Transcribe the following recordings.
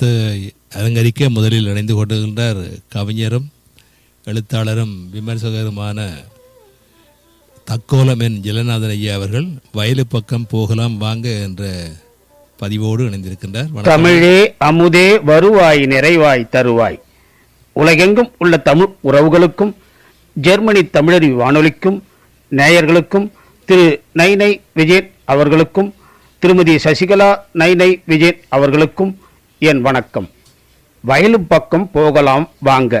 தளத்தை அலங்கரிக்க முதலில் இணைந்து கொண்டிருக்கின்றார் கவிஞரும் எழுத்தாளரும் விமர்சகருமான தக்கோலம் என் ஜெலநாதன் ஐயா அவர்கள். வயலு பக்கம் போகலாம் வாங்க என்ற பதிவோடு இணைந்திருக்கின்றார். தமிழே அமுதே வருவாய் நிறைவாய் தருவாய். உலகெங்கும் உள்ள தமிழ் உறவுகளுக்கும் ஜெர்மனி தமிழறிவு வானொலிக்கும் நேயர்களுக்கும் திரு நைனை விஜயன் அவர்களுக்கும் திருமதி சசிகலா நைனை விஜயன் அவர்களுக்கும் என் வணக்கம். வயலு பக்கம் போகலாம் வாங்க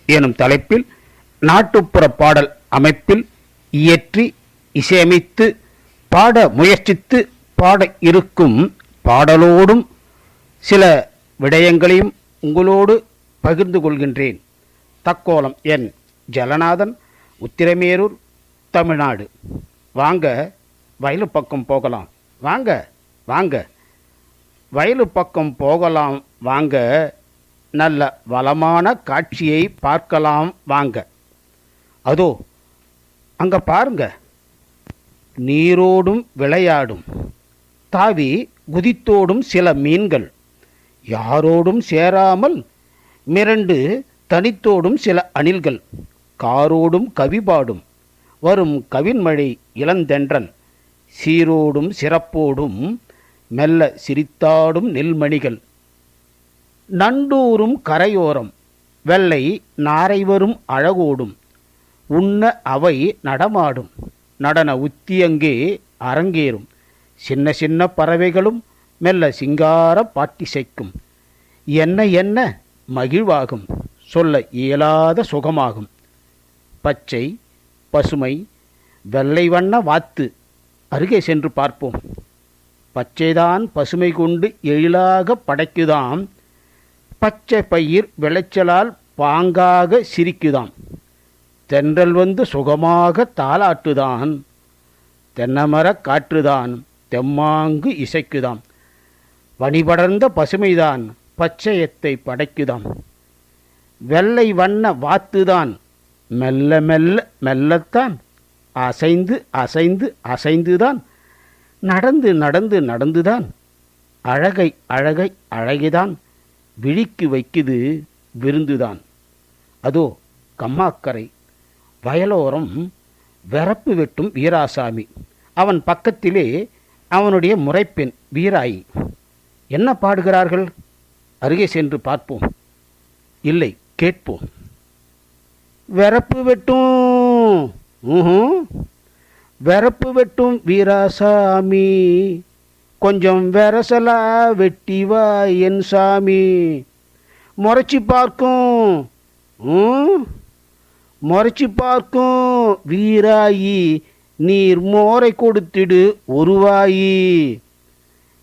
எனும் தலைப்பில் நாட்டுப்புற பாடல் அமைப்பில் இயற்றி இசையமைத்து பாட முயற்சித்து பாட இருக்கும் பாடலோடும் சில விடயங்களையும் உங்களோடு பகிர்ந்து கொள்கின்றேன். தக்கோலம் என் ஜலநாதன், உத்திரமேரூர், தமிழ்நாடு. வாங்க வயலு பக்கம் போகலாம் வாங்க வாங்க. வயலு பக்கம் போகலாம் வாங்க, நல்ல வளமான காட்சியை பார்க்கலாம் வாங்க. அதோ அங்க பாருங்க, நீரோடும் விளையாடும் தாவி குதித்தோடும் சில மீன்கள், யாரோடும் சேராமல் மிரண்டு தனித்தோடும் சில அணில்கள், காரோடும் கவிபாடும் வரும் கவின்மழை இளந்தென்றல், சீரோடும் சிறப்போடும் மெல்ல சிரித்தாடும் நெல்மணிகள், நண்டூரும் கரையோரம் வெள்ளை நாரை வரும் அழகோடும், உண்ண அவை நடமாடும் நடன உத்தியங்கே அரங்கேறும், சின்ன சின்ன பறவைகளும் மெல்ல சிங்கார பாட்டிசைக்கும், என்ன என்ன மகிழ்வாகும் சொல்ல இயலாத சுகமாகும். பச்சை பசுமை வெள்ளை வண்ண வாத்து அருகே சென்று பார்ப்போம். பச்சைதான் பசுமை கொண்டு எழிலாக படைக்குதாம், பச்சை பயிர் விளைச்சலால் பாங்காக சிரிக்குதாம், தென்றல் வந்து சுகமாக தாலாட்டுதான், தென்னமர காற்றுதான் தெம்மாங்கு இசைக்குதாம், வணிபடர்ந்த பசுமைதான் பச்சையத்தை படைக்குதாம், வெள்ளை வண்ண வாத்துதான் மெல்ல மெல்ல மெல்லத்தான் அசைந்து அசைந்து அசைந்துதான் நடந்து நடந்து நடந்துதான் அழகை அழகை அழகிதான் விழிக்கு வைக்குது விருந்துதான். அதோ கம்மாக்கரை வயலோரம் வெறப்பு வெட்டும் வீராசாமி, அவன் பக்கத்திலே அவனுடைய முறைப்பெண் வீராயி. என்ன பாடுகிறார்கள்? அருகே சென்று பார்ப்போம். இல்லை, கேட்போம். வெறப்பு வெட்டும் வெறப்பு வெட்டும் வீராசாமி, கொஞ்சம் வெரசலா வெட்டிவா என் சாமி, முறைச்சி பார்க்கும் முறைச்சி பார்க்கும் வீராயி, நீர் மோரை கொடுத்திடு ஒருவாயி,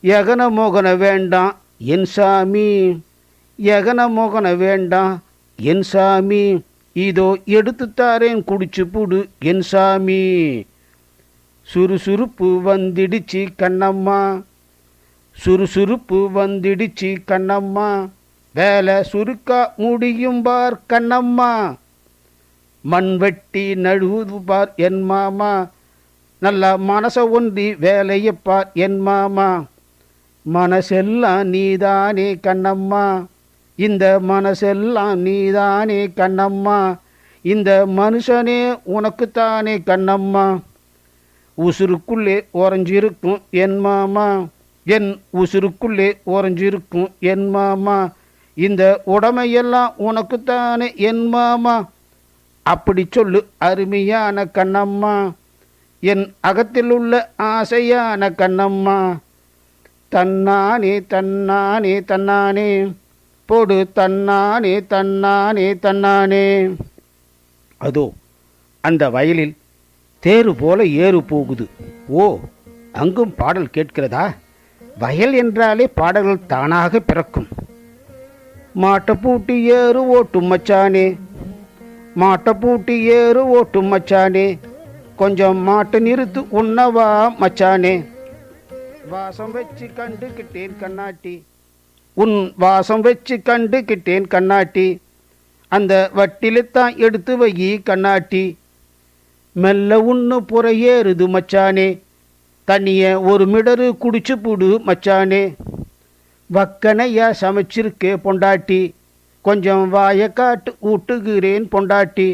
எகன மோகன வேண்டாம் என் சாமி, எகன மோகன வேண்டாம் என் சாமி, இதோ எடுத்துத்தாரேன் குடிச்சு புடு என் சாமி, சுறுசுறுப்பு வந்திடுச்சு கண்ணம்மா, சுறுசுறுப்பு வந்திடுச்சு கண்ணம்மா, வேலை சுருக்கா முடியும் பார் கண்ணம்மா, மண் வெட்டி நழுவுது பார் என் மாமா, நல்ல மனச ஒன்றி வேலையை பார் என் மாமா, மனசெல்லாம் நீதானே கண்ணம்மா, இந்த மனசெல்லாம் நீதானே கண்ணம்மா, இந்த மனுஷனே உனக்குத்தானே கண்ணம்மா, உசுருக்குள்ளே ஓரஞ்சிருக்கும் என் மாமா, என் உசுருக்குள்ளே ஓரஞ்சிருக்கும் என் மாமா, இந்த உடமையெல்லாம் உனக்குத்தானே என் மாமா, அப்படி சொல்லு அருமையான கண்ணம்மா, என் அகத்தில் உள்ள ஆசையான கண்ணம்மா, தன்னானே தன்னானே தன்னானே போடு தன்னானே தன்னானே தன்னானே. அதோ அந்த வயலில் தேரு போல ஏறு போகுது. ஓ, அங்கும் பாடல் கேட்கிறதா? வயல் என்றாலே பாடல்கள் தானாக பிறக்கும். மாட்டை பூட்டி ஏறு ஓட்டும் மச்சானே, மாட்டை பூட்டி ஏறு ஓட்டும் மச்சானே, கொஞ்சம் மாட்டை நிறுத்து உண்ணவா மச்சானே, வாசம் வச்சு கண்டுகிட்டேன் கண்ணாட்டி, உன் வாசம் வச்சு கண்டுகிட்டேன் கண்ணாட்டி, அந்த வட்டிலைத்தான் எடுத்து வை கண்ணாட்டி, மெல்ல உன்னு புறையேறுது மச்சானே, தண்ணிய ஒரு மிடரு குடிச்சு புடு மச்சானே, வக்கனையா சமைச்சிருக்கே பொண்டாட்டி, கொஞ்சம் வாயை காட்டு ஊட்டுகிறேன் பொண்டாட்டி,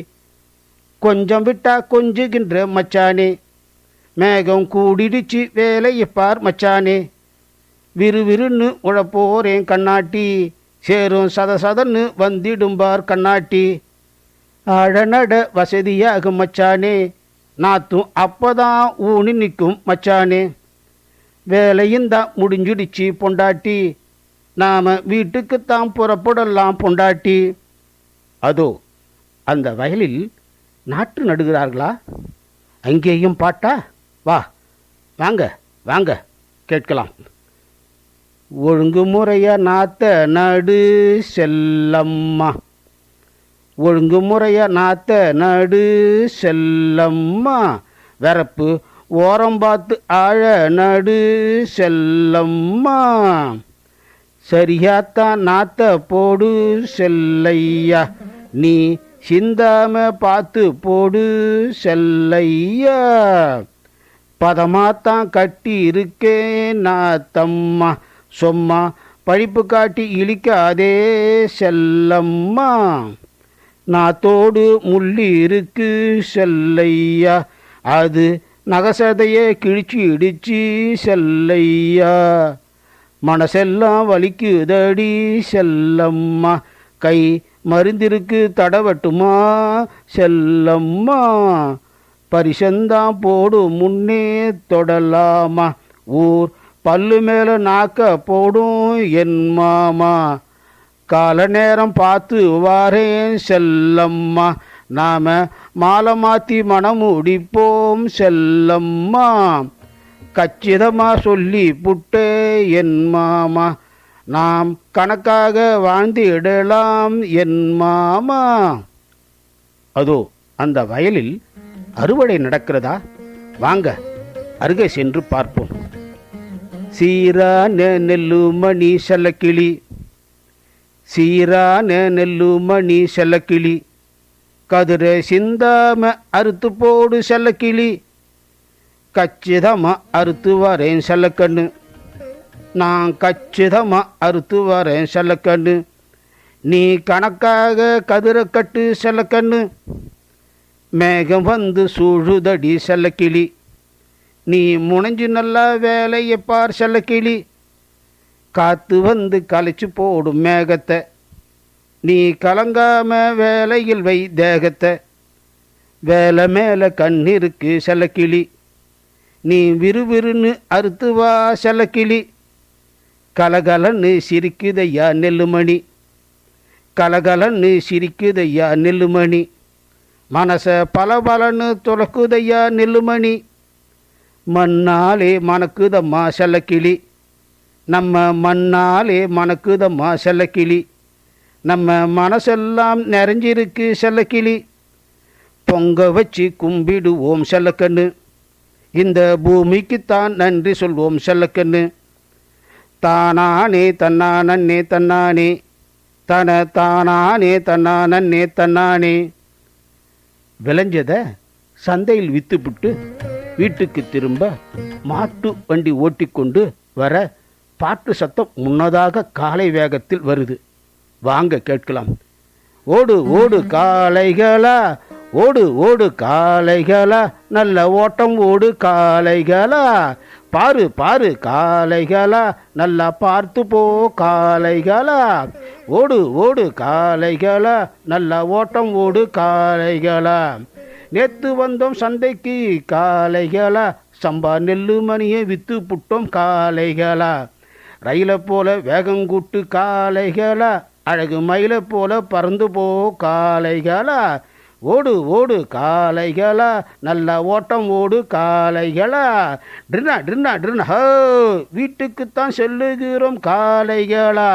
கொஞ்சம் விட்டா கொஞ்சுகின்ற மச்சானே, மேகம் கூடிடுச்சு வேலையை பார் மச்சானே, விறுவிறுன்னு உழப்போறேன் கண்ணாட்டி, சேரும் சதன்னு வந்திடும்பார் கண்ணாட்டி, அழநட வசதியாகும் மச்சானே, நாத்தும் அப்பதான் ஊனி நிற்கும் மச்சானே, வேலையுந்தான் முடிஞ்சிடுச்சு பொண்டாட்டி, நாம் வீட்டுக்குத்தான் புறப்படலாம் பொண்டாட்டி. அதோ அந்த வயலில் நாற்று நடுகிறார்களா? அங்கேயும் பாட்டா? வாங்க வாங்க கேட்கலாம். ஒழுங்குமுறையா நாத்த நடு செல்லம்மா, ஒழுங்குமுறையா நாத்த நடு செல்லம்மா, வரப்பு ஓரம் பார்த்து ஆழ நடு செல்லம்மா, சரியாத்தான் நாத்த போடு செல்லையா, நீ சிந்தாம பார்த்து போடு செல்லையா, பதமாத்தான் கட்டி இருக்கேன் நாத்தம்மா, சொம்மா படிப்பு காட்டி இழிக்காதே செல்லம்மா, நாத்தோடு முள்ளி இருக்கு செல்லையா, அது நகசதையே கிழிச்சு இடிச்சு செல்லையா, மனசெல்லாம் வலிக்குதடி செல்லம்மா, கை மருந்திருக்கு தடவட்டுமா செல்லம்மா, பரிசந்தான் போடு முன்னே தொடலாமா, ஊர் பல்லு மேலே நாக்க போடும் என் மாமா, கால நேரம் பார்த்து வாரேன் செல்லம்மா, நாம மாலை மாற்றி மனம் முடிப்போம் செல்லம்மா, கச்சிதமா சொல்லி புட்டே என் மாமா, நாம் கணக்காக வாழ்ந்திடலாம் என் மாமா. அதோ அந்த வயலில் அறுவடை நடக்கிறதா? வாங்க அருகே சென்று பார்ப்போம். சீரான நெல்லுமணி செல்லக்கிளி, சீரான நெல்லுமணி செல்லக்கிளி, கதிரை சிந்தாம அறுத்து போடு செல்லக்கிளி, கச்சிதமா அறுத்து வரேன் செல்லக்கண்ணு, நான் கச்சிதமா அறுத்து வரேன் செல்லக்கண்ணு, நீ கணக்காக கதிரை கட்டு செல்லக்கண்ணு, மேகம் வந்து சூழுதடி செல்லக்கிளி, நீ முனைஞ்சு நல்லா வேலையை பார் செல்லக்கிளி, காத்து வந்து கலைச்சு போடும் மேகத்தை, நீ கலங்காம வேலையில் வை தேகத்தை, வேலை மேலே கண்ணிருக்கு செல்லக்கிளி, நீ விறுவிறுன்னு அறுத்து வா செல்லக்கிளி, கலகலன்னு சிரிக்குதையா நெல்லுமணி, கலகலன்னு சிரிக்குதையா நெல்லுமணி, மனச பலபலன்னு துலக்குதையா நெல்லுமணி, மண்ணாலே மணக்குதம்மா செல்லக்கிளி, நம்ம மண்ணாலே மணக்குதம்மா செல்லக்கிளி, நம்ம மனசெல்லாம் நிறைஞ்சிருக்கு செல்லக்கிளி, பொங்க வச்சு கும்பிடுவோம் செல்லக்கண்ணு, இந்த பூமிக்குத்தான் நன்றி சொல்வோம் செல்லக்கண்ணு, தானானே தன்னானே தன்னானே, தன தானானே தன்னானே தன்னானே. விளைஞ்சதை சந்தையில் விற்றுப்புட்டு வீட்டுக்கு திரும்ப மாட்டு வண்டி ஓட்டிக்கொண்டு வர பாட்டு சத்தம் முன்னதாக காலை வேகத்தில் வருது. வாங்க கேட்கலாம். ஓடு ஓடு காளைகளா, ஓடு ஓடு காளைகளா, நல்ல ஓட்டம் ஓடு காளைகளா, பாரு பாரு காளைகளா, நல்லா பார்த்து போ காளைகளா, ஓடு ஓடு காளைகளா, நல்ல ஓட்டம் ஓடு காளைகளா, நேத்து வந்தோம் சந்தைக்கு காளைகளா, சம்பா நெல்லு மணியை வித்து புட்டோம் காளைகளா, ரயிலை போல வேகங்கூட்டு காளைகளா, அழகு மயிலை போல பறந்து போ காளைகளா, ஓடு ஓடு காளைகளா, நல்ல ஓட்டம் ஓடு காளைகளா, ட்ரினா ட்ரினா ட்ரினா ஹோ, வீட்டுக்குத்தான் செல்லுகிறோம் காளைகளா,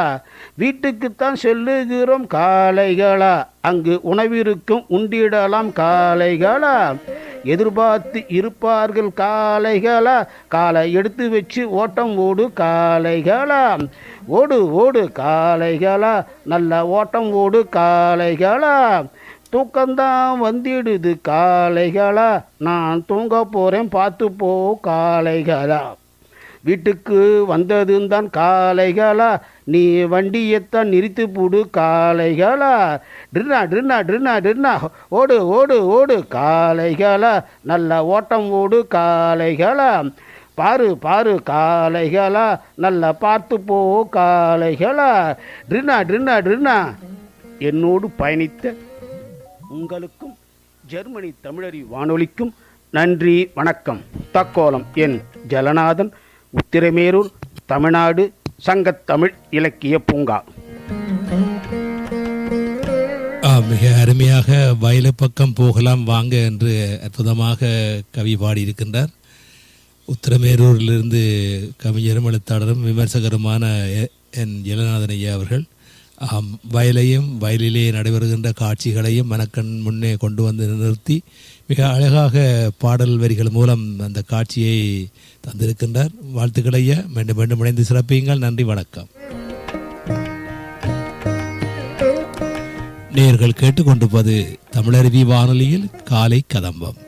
வீட்டுக்குத்தான் செல்லுகிறோம் காளைகளா, அங்கு உணவிருக்கும் உண்டிடலாம் காளைகளா, எதிர்பார்த்து இருப்பார்கள் காளைகளா, காலை எடுத்து வச்சு ஓட்டம் ஓடு காளைகளா, ஓடு ஓடு காளைகளா, நல்ல ஓட்டம் ஓடு காளைகளா, தூக்கம்தான் வந்திடுது காளைகளா, நான் தூங்க போகிறேன் பார்த்து போ காளைகளா, வீட்டுக்கு வந்ததும் தான் காளைகளா, நீ வண்டியைத்தான் நிறுத்தி போடு காளைகளா. ட்ரின்னா ட்ரின்னா ட்ரின்னா ட்ரின்னா, ஓடு ஓடு ஓடு காளைகளா, நல்ல ஓட்டம் ஓடு காளைகளா. பாரு பாரு காளைகளா, நல்லா பார்த்து போ காளைகளா. ட்ரின்னா ட்ரின்னா ட்ரின்னா. என்னோடு பயணித்த உங்களுக்கும் ஜெர்மனி தமிழறி வானொலிக்கும் நன்றி வணக்கம். தக்கோலம் என் ஜலநாதன், உத்திரமேரூர், தமிழ்நாடு சங்கத்தமிழ் இலக்கிய பூங்கா. மிக அருமையாக வயலு பக்கம் போகலாம் வாங்க என்று அற்புதமாக கவி பாடியிருக்கின்றார். உத்திரமேரூரிலிருந்து கவிஞரும் எழுத்தாளரும் விமர்சகருமான என் ஜலநாதன் ஐயா அவர்கள் வயலையும் வயலிலே நடைபெறுகின்ற காட்சிகளையும் மனக்கண் முன்னே கொண்டு வந்து நிறுத்தி மிக அழகாக பாடல் வரிகள் மூலம் அந்த காட்சியை தந்திருக்கின்றார். வாழ்த்துக்கள் ஐயா, மீண்டும் மீண்டும் இணைந்து சிறப்பியுங்கள். நன்றி, வணக்கம். நேயர்கள் கேட்டுக்கொண்டிருப்பது தமிழருவி வானொலியில் காலை கதம்பம்.